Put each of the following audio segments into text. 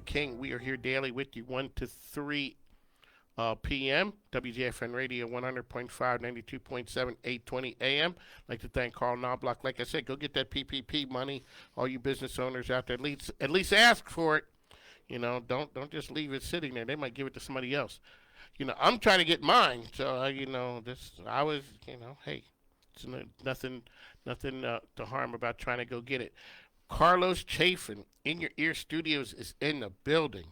King. We are here daily with you 1 to 3 p.m. WJFN Radio 100.5, 92.7, 820 a.m. I'd like to thank Carl Knobloch. Like I said, go get that PPP money. All you business owners out there, at least ask for it. Don't just leave it sitting there. They might give it to somebody else. I'm trying to get mine. So I was, hey, it's nothing to harm about trying to go get it. Carlos Chafin, In Your Ear Studios, is in the building.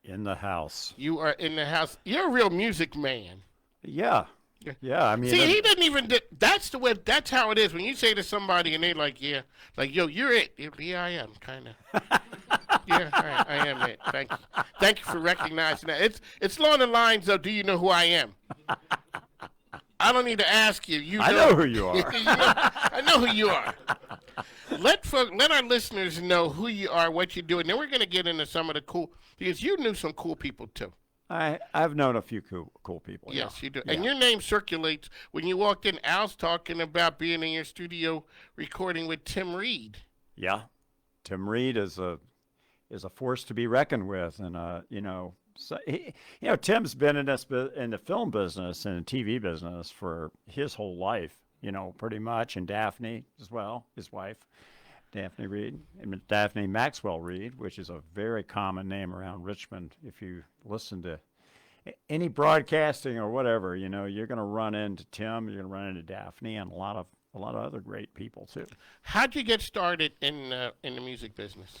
In the house. You are in the house. You're a real music man. Yeah. Yeah, I mean. See, he didn't even. That's the way. That's how it is. When you say to somebody and they're like, "Yeah," like, "Yo, you're it." Yeah, I am, kind of. Yeah, I am it. Thank you for recognizing that. It's along the lines of, "Do you know who I am?" I don't need to ask you. I know who you are. I know who you are. Let our listeners know who you are, what you do, and then we're going to get into some of the cool, because you knew some cool people too. I've known a few cool people. Yes, yeah. you do. Yeah. And your name circulates. When you walked in, Al's talking about being in your studio recording with Tim Reed. Yeah, Tim Reed is a force to be reckoned with, and So Tim's been in the film business and the TV business for his whole life, pretty much, and Daphne as well, his wife, Daphne Reed, and Daphne Maxwell Reed, which is a very common name around Richmond. If you listen to any broadcasting or whatever, you're going to run into Tim, you're going to run into Daphne, and a lot of other great people too. How'd you get started in the music business?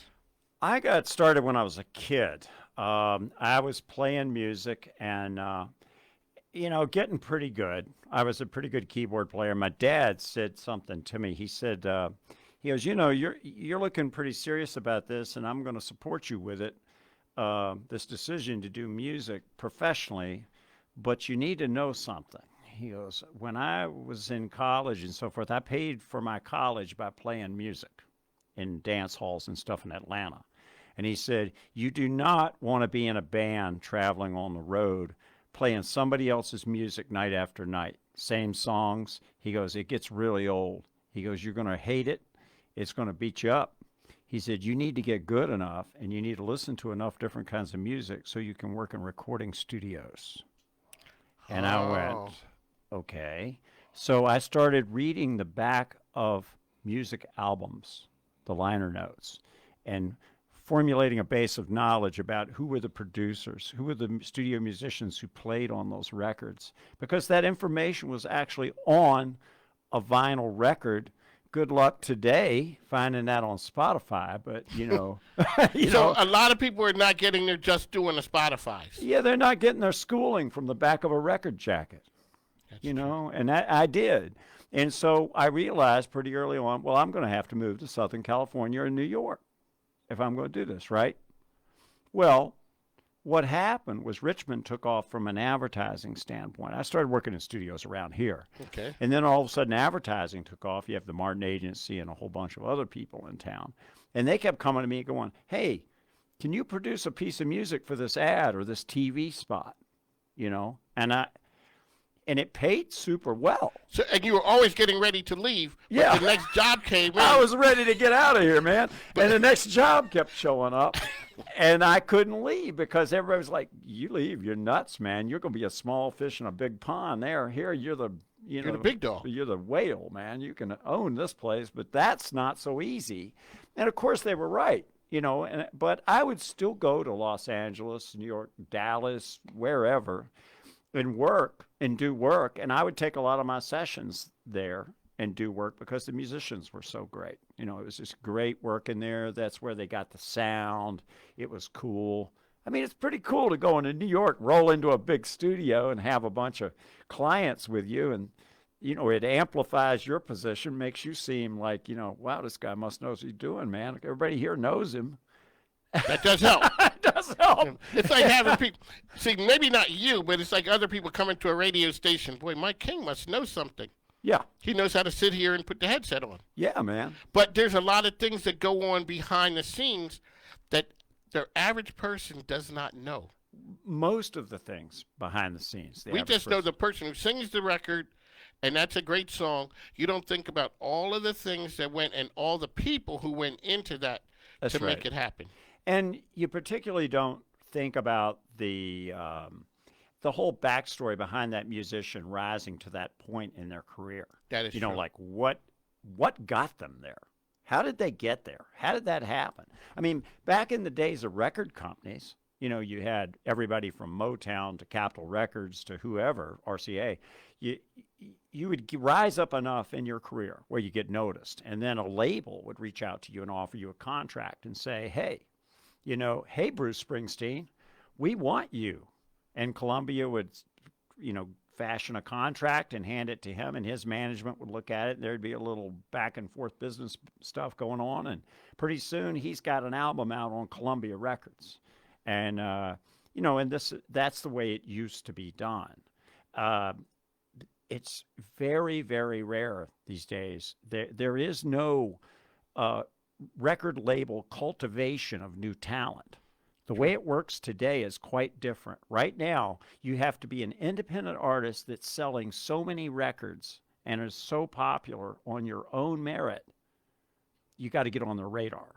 I got started when I was a kid. I was playing music and, getting pretty good. I was a pretty good keyboard player. My dad said something to me. He said, he goes, you're looking pretty serious about this, and I'm going to support you with it, this decision to do music professionally, but you need to know something. He goes, when I was in college and so forth, I paid for my college by playing music in dance halls and stuff in Atlanta. And he said, you do not want to be in a band traveling on the road, playing somebody else's music night after night, same songs. He goes, it gets really old. He goes, you're going to hate it. It's going to beat you up. He said, you need to get good enough and you need to listen to enough different kinds of music so you can work in recording studios. And I went, okay. So I started reading the back of music albums, the liner notes, and formulating a base of knowledge about who were the producers, who were the studio musicians who played on those records, because that information was actually on a vinyl record. Good luck today finding that on Spotify, but So a lot of people are not getting their just doing the Spotifys. Yeah, they're not getting their schooling from the back of a record jacket. That's true. And I did. And so I realized pretty early on, well, I'm going to have to move to Southern California or New York if I'm going to do this, right? Well, what happened was Richmond took off from an advertising standpoint. I started working in studios around here. Okay. And then all of a sudden advertising took off. You have the Martin Agency and a whole bunch of other people in town. And they kept coming to me going, hey, can you produce a piece of music for this ad or this TV spot? And it paid super well. So, and you were always getting ready to leave. But Yeah. the next job came in. I was ready to get out of here, man. And the next job kept showing up. And I couldn't leave because everybody was like, you leave, you're nuts, man. You're going to be a small fish in a big pond there. Here, you're the big dog. You're the whale, man. You can own this place, but that's not so easy. And, of course, they were right, but I would still go to Los Angeles, New York, Dallas, wherever, and work and do work. And I would take a lot of my sessions there and do work because the musicians were so great. It was just great work in there. That's where they got the sound. It was cool. I mean, it's pretty cool to go into New York, roll into a big studio and have a bunch of clients with you. And, it amplifies your position, makes you seem like, wow, this guy must know what he's doing, man. Everybody here knows him. That does help. It does help. It's like having people, see, maybe not you, but it's like other people coming to a radio station. Boy, Mike King must know something. Yeah. He knows how to sit here and put the headset on. Yeah, man. But there's a lot of things that go on behind the scenes that the average person does not know. Most of the things behind the scenes. We just know the person who sings the record, and that's a great song. You don't think about all of the things that went and all the people who went into that That's to right. make it happen. And you particularly don't think about the whole backstory behind that musician rising to that point in their career. That is You know, true. like what got them there? How did they get there? How did that happen? I mean, back in the days of record companies, you had everybody from Motown to Capitol Records to whoever, RCA. You you would rise up enough in your career where you get noticed, and then a label would reach out to you and offer you a contract and say, "Hey, hey Bruce Springsteen, we want you." And Columbia would, fashion a contract and hand it to him, and his management would look at it. And there'd be a little back and forth business stuff going on, and pretty soon he's got an album out on Columbia Records, and and that's the way it used to be done. Uh, it's very very rare these days. There is no uh, record label cultivation of new talent. The way True. it works today is quite different. Right now, you have to be an independent artist that's selling so many records and is so popular on your own merit, you got to get on their radar.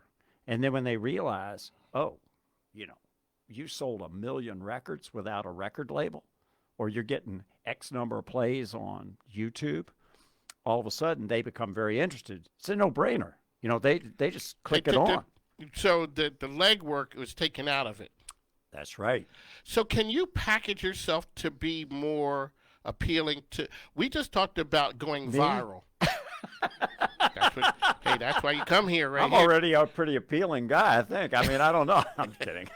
And then when they realize, oh, you know, you sold 1 million records without a record label, or you're getting X number of plays on YouTube, all of a sudden they become very interested. It's a no-brainer. They just They click it took on. so the legwork was taken out of it. That's right. So can you package yourself to be more appealing to? We just talked about going Me? viral. Hey, that's why you come here, right I'm here. already a pretty appealing guy, I think. I mean, I don't know. I'm kidding.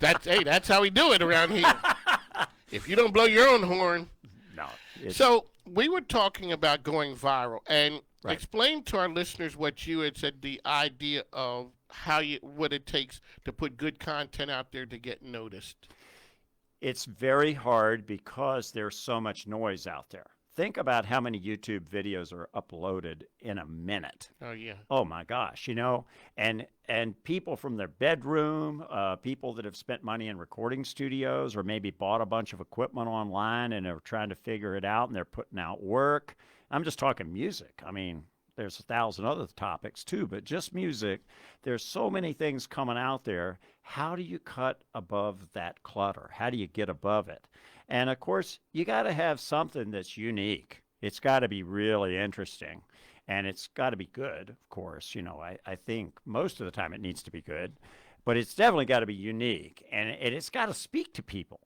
That's how we do it around here. If you don't blow your own horn. No. So we were talking about going viral, and Right. explain to our listeners what you had said, the idea of what it takes to put good content out there to get noticed. It's very hard because there's so much noise out there. Think about how many YouTube videos are uploaded in a minute. Oh yeah. Oh my gosh, and people from their bedroom, people that have spent money in recording studios or maybe bought a bunch of equipment online and are trying to figure it out and they're putting out work. I'm just talking music. I mean, there's 1,000 other topics too, but just music, there's so many things coming out there. How do you cut above that clutter? How do you get above it? And of course, you got to have something that's unique. It's got to be really interesting. And it's got to be good, of course. I think most of the time it needs to be good, but it's definitely got to be unique. And it's got to speak to people.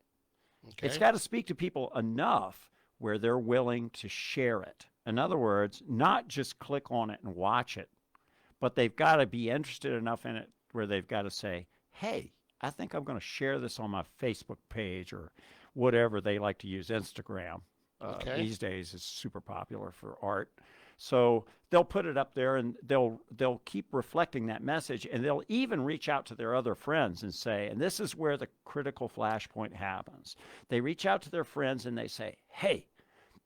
It's Okay. got to speak to people enough where they're willing to share it. In other words, not just click on it and watch it, but they've got to be interested enough in it where they've got to say, hey, I think I'm going to share this on my Facebook page or whatever they like to use. Instagram Okay. these days is super popular for art. So they'll put it up there and they'll keep reflecting that message, and they'll even reach out to their other friends and say, and this is where the critical flashpoint happens. They reach out to their friends and they say, hey,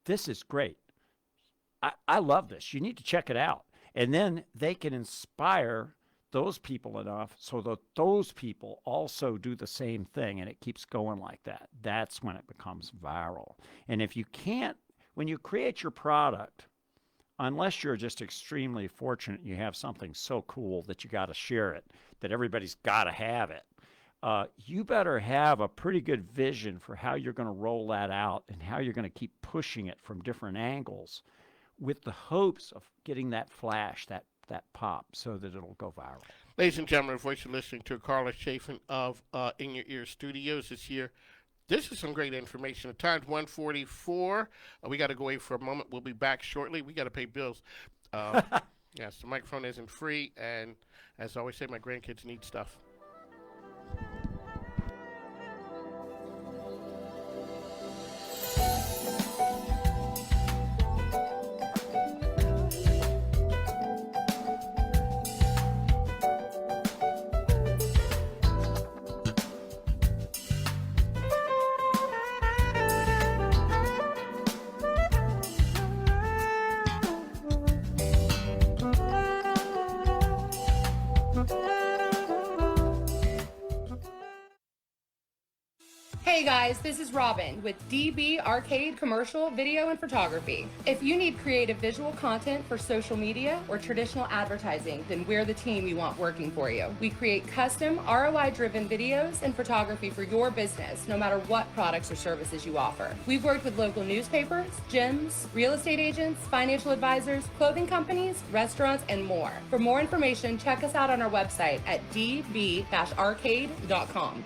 this is great. I love this. You need to check it out. And then they can inspire those people enough so that those people also do the same thing, and it keeps going like that. That's when it becomes viral. And if you can't, when you create your product, unless you're just extremely fortunate, you have something so cool that you got to share it, that everybody's got to have it. You better have a pretty good vision for how you're going to roll that out and how you're going to keep pushing it from different angles with the hopes of getting that flash, that pop, so that it'll go viral. Ladies and gentlemen, the voice you're listening to, Carlos Chafin of In Your Ear Studios is here. This is some great information. The time's 1:44. We got to go away for a moment. We'll be back shortly. We got to pay bills. Yes, the microphone isn't free, and as I always say, my grandkids need stuff. Hey guys, this is Robin with DB Arcade Commercial Video and Photography. If you need creative visual content for social media or traditional advertising, then we're the team you want working for you. We create custom ROI-driven videos and photography for your business, no matter what products or services you offer. We've worked with local newspapers, gyms, real estate agents, financial advisors, clothing companies, restaurants, and more. For more information, check us out on our website at db-arcade.com.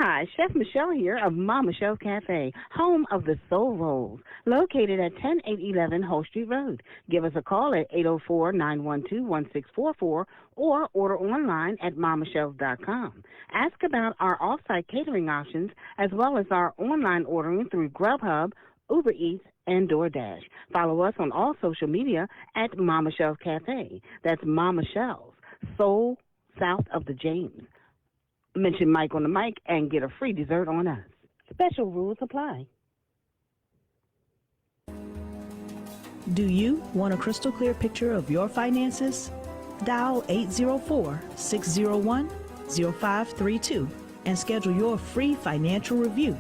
Hi, Chef Michelle here of Ma Michelle's Cafe, home of the Soul Rolls, located at 10811 Whole Street Road. Give us a call at 804-912-1644 or order online at mamichelle's.com. Ask about our off-site catering options as well as our online ordering through Grubhub, Uber Eats, and DoorDash. Follow us on all social media at Ma Michelle's Cafe. That's Ma Michelle's, Soul south of the James. Mention Mike on the mic and get a free dessert on us. Special rules apply. Do you want a crystal clear picture of your finances? Dial 804-601-0532 and schedule your free financial review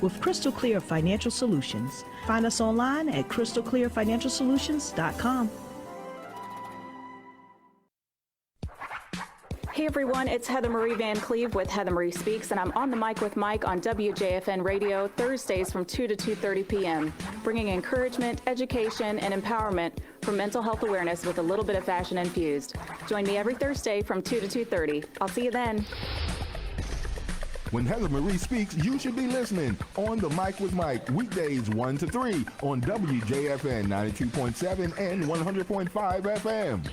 with Crystal Clear Financial Solutions. Find us online at crystalclearfinancialsolutions.com. Hey everyone, it's Heather Marie Van Cleve with Heather Marie Speaks, and I'm on the mic with Mike on WJFN Radio Thursdays from 2 to 2:30 p.m., bringing encouragement, education, and empowerment for mental health awareness with a little bit of fashion infused. Join me every Thursday from 2 to 2:30. I'll see you then. When Heather Marie speaks, you should be listening. On the Mic with Mike, weekdays 1 to 3 on WJFN 92.7 and 100.5 FM.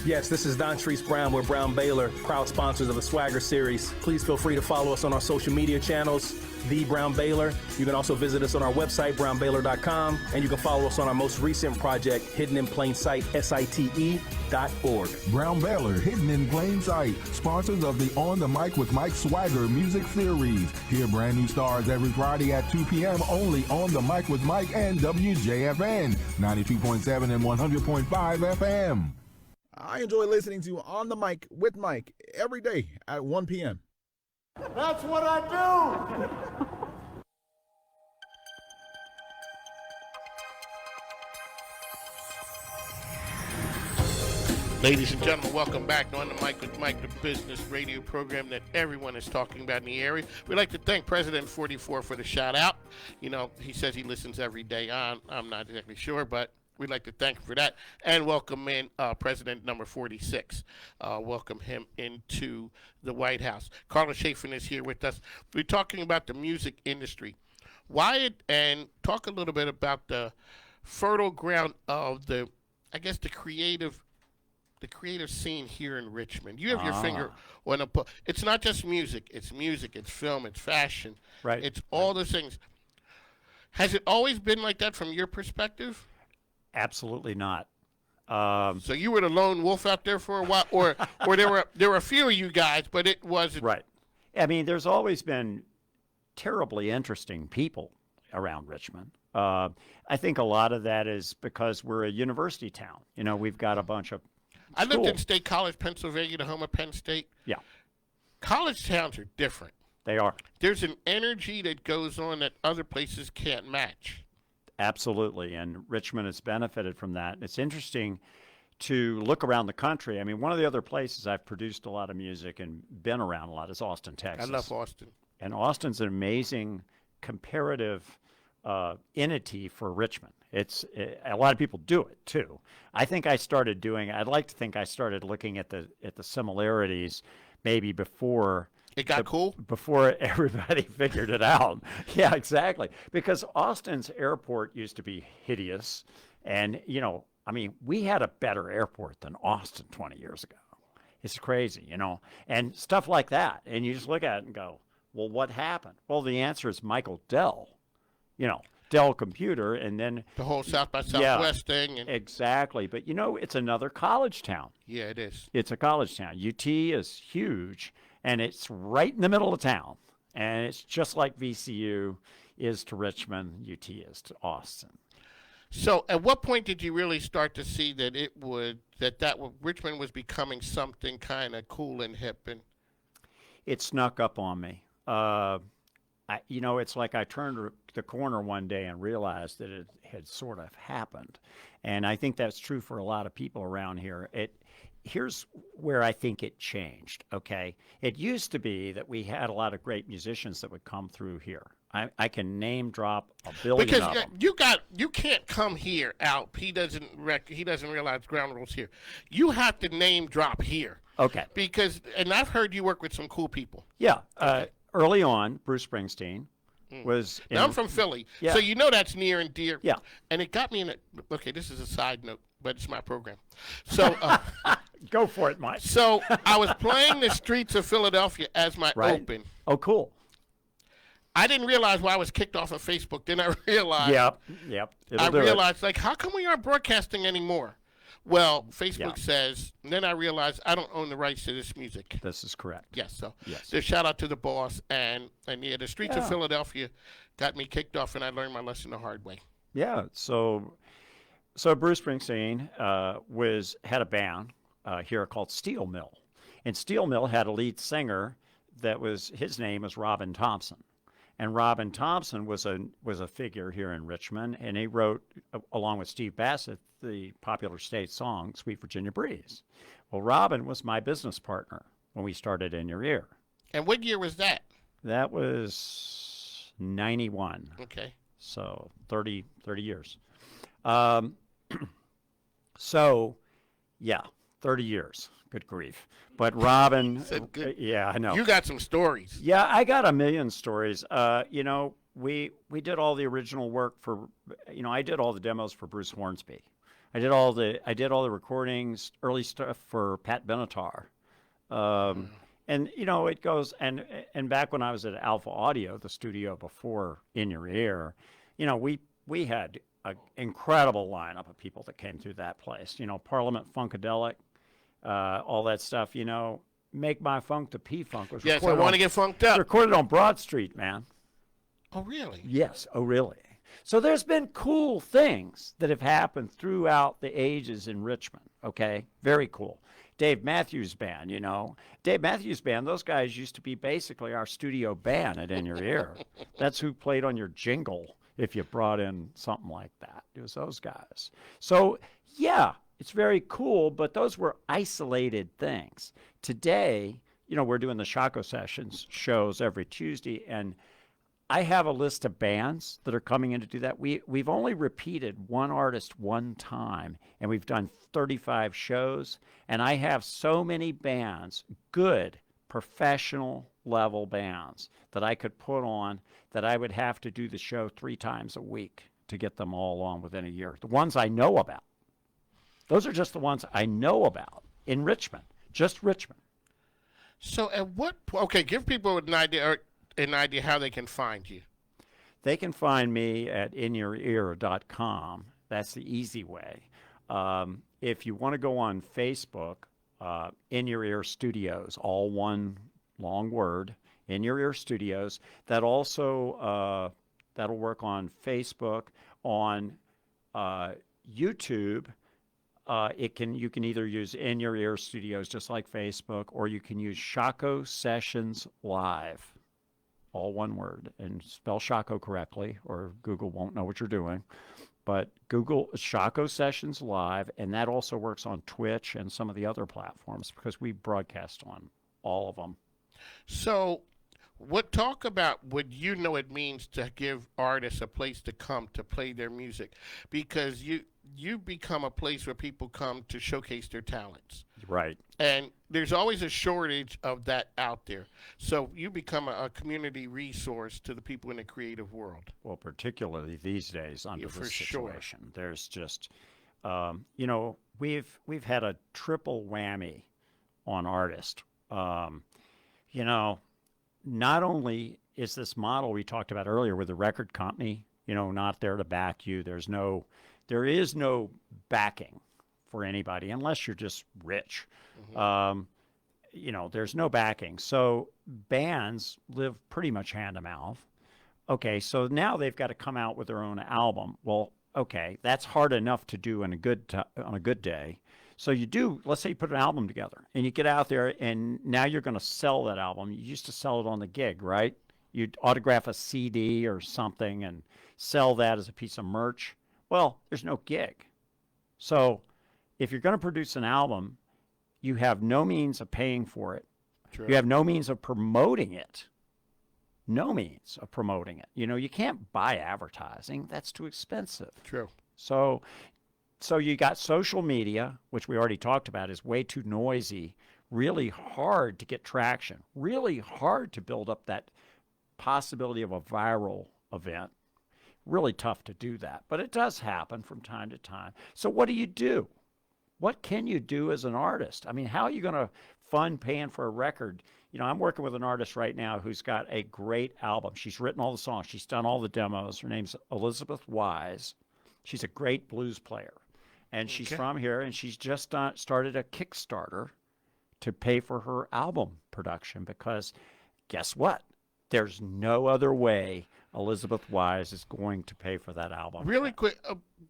Yes, this is Don Treese Brown. We're Brown Baylor, proud sponsors of the Swagger Series. Please feel free to follow us on our social media channels, The Brown Baylor. You can also visit us on our website, brownbaylor.com, and you can follow us on our most recent project, Hidden in Plain Sight, site.org. Brown Baylor, Hidden in Plain Sight, sponsors of the On the Mic with Mike Swagger music series. Hear brand new stars every Friday at 2 p.m. only on the Mic with Mike and WJFN 92.7 and 100.5 FM. I enjoy listening to On the Mic with Mike every day at 1 p.m. That's what I do! Ladies and gentlemen, welcome back to On the Mic with Mike, the business radio program that everyone is talking about in the area. We'd like to thank President 44 for the shout out. You know, he says he listens every day on. I'm not exactly sure, but we'd like to thank him for that, and welcome in President number 46. Welcome him into the White House. Carlos Chafin is here with us. We're talking about the music industry. And talk a little bit about the fertile ground of the creative scene here in Richmond. You have your finger on a it's not just music, it's film, it's fashion. Right. It's all those things. Has it always been like that from your perspective? Absolutely not. So you were the lone wolf out there for a while, or there were a few of you guys, but it wasn't. Right. I mean, there's always been terribly interesting people around Richmond. I think a lot of that is because we're a university town. You know, we've got a bunch of I lived in schools. State College, Pennsylvania, the home of Penn State. Yeah, College towns are different. they are. There's an energy that goes on that other places can't match. Absolutely, and Richmond has benefited from that. It's interesting to look around the country. I mean, one of the other places I've produced a lot of music and been around a lot is Austin, Texas. I love Austin. And Austin's an amazing comparative entity for Richmond. A lot of people do it too. I'd like to think I started looking at the similarities maybe before It got cool? before everybody figured it out. Yeah, exactly. Because Austin's airport used to be hideous. And, you know, I mean, we had a better airport than Austin 20 years ago. It's crazy, you know, and stuff like that. And you just look at it and go, well, what happened? Well, the answer is Michael Dell, you know, Dell Computer, and then The whole South by Southwest thing. And exactly. But, you know, it's another college town. yeah, it is. It's a college town. UT is huge, and it's right in the middle of town. And it's just like VCU is to Richmond, UT is to Austin. So, at what point did you really start to see that Richmond was becoming something kind of cool and hip? And It snuck up on me. It's like I turned the corner one day and realized that it had sort of happened. And I think that's true for a lot of people around here. Here's where I think it changed, okay? It used to be that we had a lot of great musicians that would come through here. I can name drop a billion because of them. you can't come here out. He doesn't realize ground rules here. You have to name drop here. Okay. And I've heard you work with some cool people. Yeah. Early on, Bruce Springsteen was. Now, I'm from Philly, Yeah. so you know that's near and dear. Yeah. And it got me in okay, this is a side note, but it's my program. So go for it, Mike. So I was playing the streets of Philadelphia as my open. Oh, cool. I didn't realize why I was kicked off of Facebook. Then I realized. Yep. I realized, like, how come we aren't broadcasting anymore? Well, Facebook says, and then I realized I don't own the rights to this music. This is correct. Yes, so yes. Shout out to the boss, and the streets of Philadelphia got me kicked off, and I learned my lesson the hard way. Yeah, so Bruce Springsteen had a band here called Steel Mill, and Steel Mill had a lead singer his name was Robin Thompson. And Robin Thompson was a figure here in Richmond, and he wrote, along with Steve Bassett, the popular state song "Sweet Virginia Breeze." Well, Robin was my business partner when we started In Your Ear. And what year was that? That was 91. Okay. So 30 years. 30 years. Good grief. But Robin, yeah, I know. You got some stories. Yeah, I got a million stories. We did all the original work for, I did all the demos for Bruce Hornsby. I did all the recordings, early stuff for Pat Benatar. And it goes, and back when I was at Alpha Audio, the studio before In Your Ear, we had an incredible lineup of people that came through that place. Parliament Funkadelic, all that stuff. Make My Funk to P-Funk was recorded. Yes, I want to get funked up. Recorded on Broad Street, man. Oh, really? Yes. Oh, really? So there's been cool things that have happened throughout the ages in Richmond. Okay, very cool. Dave Matthews Band, Dave Matthews Band, those guys used to be basically our studio band at In Your Ear. That's who played on your jingle if you brought in something like that. It was those guys. So, yeah, it's very cool, but those were isolated things. Today, we're doing the Shaco Sessions shows every Tuesday, and I have a list of bands that are coming in to do that. We've only repeated one artist one time, and we've done 35 shows, and I have so many bands, good professional level bands, that I could put on that I would have to do the show 3 times a week to get them all on within a year. The ones I know about. Those are just the ones I know about in Richmond, just Richmond. So at what point, okay, give people an idea how they can find you. They can find me at inyourear.com. That's the easy way. If you want to go on Facebook, In Your Ear Studios, all one long word, In Your Ear Studios. That also that'll work on Facebook, on YouTube. You can either use In Your Ear Studios just like Facebook, or you can use Shaco Sessions Live, all one word, and spell Shaco correctly, or Google won't know what you're doing. But Google Shaco Sessions Live, and that also works on Twitch and some of the other platforms because we broadcast on all of them. So, talk about what it means to give artists a place to come to play their music, because you become a place where people come to showcase their talents. Right. And there's always a shortage of that out there. So you become a community resource to the people in the creative world. Well, particularly these days under this situation. Sure. There's just, we've had a triple whammy on artists. Not only is this model we talked about earlier with the record company, not there to back you. There is no backing for anybody unless you're just rich. Mm-hmm. There's no backing. So bands live pretty much hand to mouth. Okay, so now they've got to come out with their own album. Well, okay, that's hard enough to do on a good day. So you do, let's say you put an album together and you get out there and now you're going to sell that album. You used to sell it on the gig, right? You'd autograph a CD or something and sell that as a piece of merch. Well, there's no gig. So if you're going to produce an album, you have no means of paying for it. True. You have no means of promoting it. No means of promoting it. You know, you can't buy advertising. That's too expensive. True. So you got social media, which we already talked about, is way too noisy, really hard to get traction, really hard to build up that possibility of a viral event. Really tough to do that, but it does happen from time to time. So what do you do? What can you do as an artist? I mean, how are you going to fund paying for a record? You know, I'm working with an artist right now who's got a great album. She's written all the songs. She's done all the demos. Her name's Elizabeth Wise. She's a great blues player. And she's from here, and she's just started a Kickstarter to pay for her album production because guess what? There's no other way Elizabeth Wise is going to pay for that album. Really quick,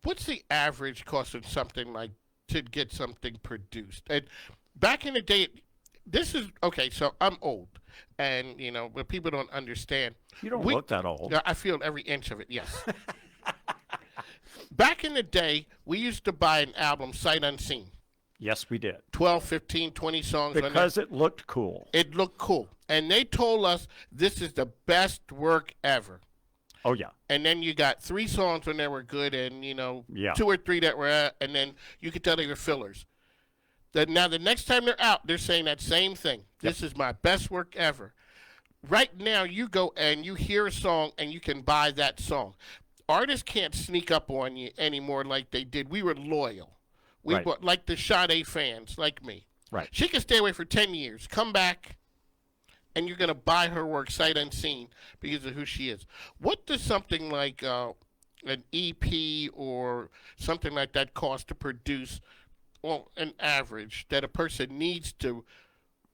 what's the average cost of something like to get something produced? And back in the day, this is okay. So I'm old, and you know, but people don't understand. You don't look that old. I feel every inch of it. Yes. Back in the day, we used to buy an album sight unseen. Yes, we did. 12, 15, 20 songs. Because it looked cool. It looked cool. And they told us this is the best work ever. Oh, yeah. And then you got 3 songs when they were good and, you know, yeah. 2 or 3 that were and then you could tell they were fillers. Now, the next time they're out, they're saying that same thing. This is my best work ever. Right now, you go and you hear a song and you can buy that song. Artists can't sneak up on you anymore like they did. We were loyal. We bought, like the Sade fans, like me. Right. She can stay away for 10 years, come back, and you're going to buy her work sight unseen because of who she is. What does something like an EP or something like that cost to produce, well, an average that a person needs to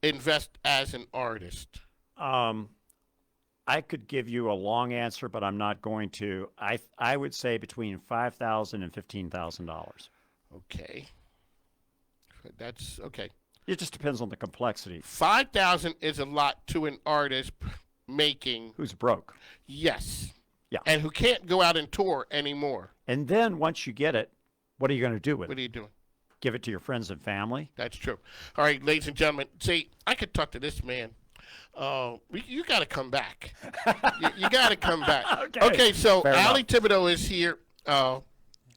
invest as an artist? I could give you a long answer, but I'm not going to. I would say between $5,000 and $15,000. Okay. That's okay. It just depends on the complexity. 5,000 is a lot to an artist making. Who's broke. Yes. Yeah. And who can't go out and tour anymore. And then once you get it, what are you going to do with it? What are you doing? Give it to your friends and family? That's true. All right, ladies and gentlemen. See, I could talk to this man. You got to come back. you got to come back. Okay, so Allie Thibodeau is here.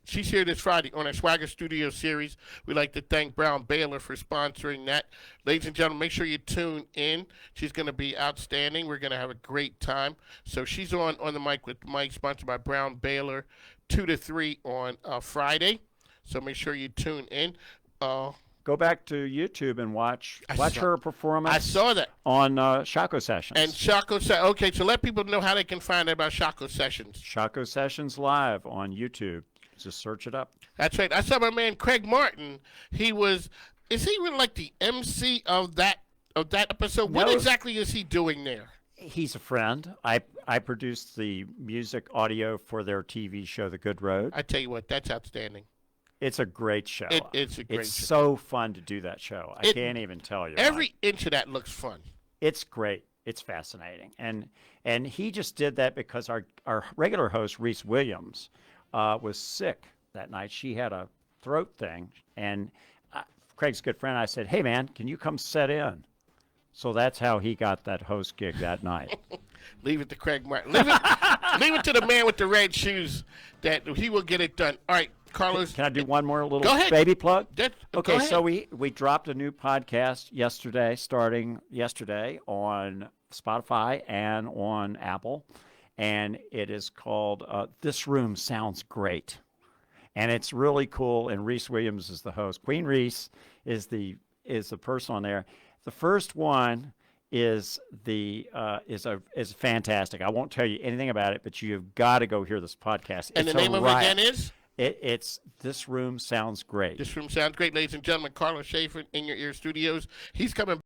She's here this Friday on our Swagger Studio series. We'd like to thank Brown Baylor for sponsoring that. Ladies and gentlemen, make sure you tune in. She's going to be outstanding. We're going to have a great time. So she's on the mic with Mike, sponsored by Brown Baylor, 2 to 3 on Friday. So make sure you tune in. Go back to YouTube and watch her performance. I saw that on Shaco Sessions. And Shaco okay, so let people know how they can find out about Shaco Sessions. Shaco Sessions Live on YouTube. Just search it up. That's right. I saw my man Craig Martin. Is he really like the MC of that episode? What exactly is he doing there? He's a friend. I produced the music audio for their TV show, The Good Road. I tell you what, that's outstanding. It's a great show. It's a great show. It's so fun to do that show. I can't even tell you. Every inch of that looks fun. It's great. It's fascinating. And he just did that because our regular host, Reese Williams, was sick that night. She had a throat thing. And Craig's a good friend. I said, hey, man, can you come set in? So that's how he got that host gig that night. Leave it to Craig Martin. Leave it to the man with the red shoes that he will get it done. All right, Carlos. Can I do one more little go ahead. Baby plug? Okay, so we dropped a new podcast starting yesterday on Spotify and on Apple. And it is called This Room Sounds Great. And it's really cool. And Reese Williams is the host. Queen Reese is the person on there. The first one is fantastic. I won't tell you anything about it, but you've got to go hear this podcast. And the name of it again is? It's This Room Sounds Great. This Room Sounds Great, ladies and gentlemen. Carlos Chafin in your ear studios. He's coming